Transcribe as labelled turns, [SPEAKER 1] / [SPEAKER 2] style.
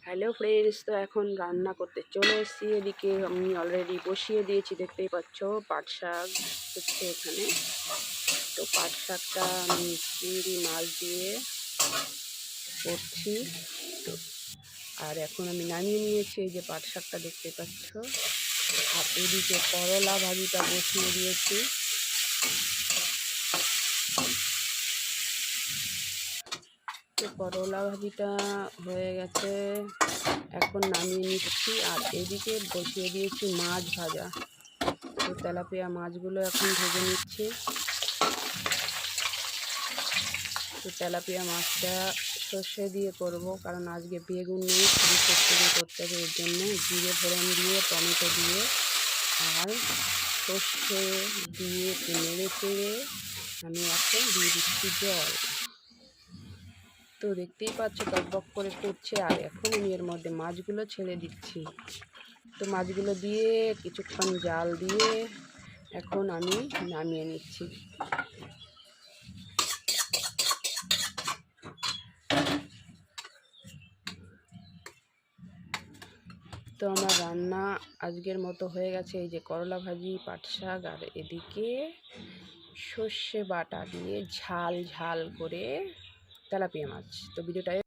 [SPEAKER 1] Hello friends, তো এখন রান্না করতে চলে এসেছি। এদিকে আমি অলরেডি বসিয়ে দিয়েছি, দেখতেই পাচ্ছ। পাট শাক হচ্ছে এখানে। তো পাট শাকটা আমি চিংড়ি মাছ দিয়ে করছি। তো আর এখন আমি নামিয়ে নিয়েছি, এই যে পাট শাকটা দেখতে পাচ্ছ। আর এদিকে করলা ভাজিটা বসিয়ে দিয়েছি। তো করলা ভাজিটা হয়ে গেছে, এখন নামিয়ে নিচ্ছি। আর এদিকে বসিয়ে দিয়েছি মাছ ভাজা। তো তেলাপিয়া মাছগুলো এখন ভেজে নিচ্ছি। তো তেলাপিয়া মাছটা সর্ষে দিয়ে করব, কারণ আজকে বেগুন নেই, শুধু সর্ষে দিয়ে করতে হবে। এর জন্য জিরে ফোড়ন দিয়ে, টমেটো দিয়ে আর সর্ষে দিয়ে নেড়ে চেড়ে আমি এখন দিয়ে দিচ্ছি জল। তো দেখতেই পাচ্ছ টকবক করে ফুটছে। আর এখন আমি এর মধ্যে মাছগুলো ছেড়ে দিচ্ছি। তো মাছগুলো দিয়ে কিছুক্ষণ জাল দিয়ে এখন আমি নামিয়ে নিচ্ছি। তো আমার রান্না আজকের মতো হয়ে গেছে। এই যে করলা ভাজি, পাট শাক, আর এদিকে সর্ষে বাটা দিয়ে ঝাল ঝাল করে তেলাপিয়া মাছ। তো ভিডিওটা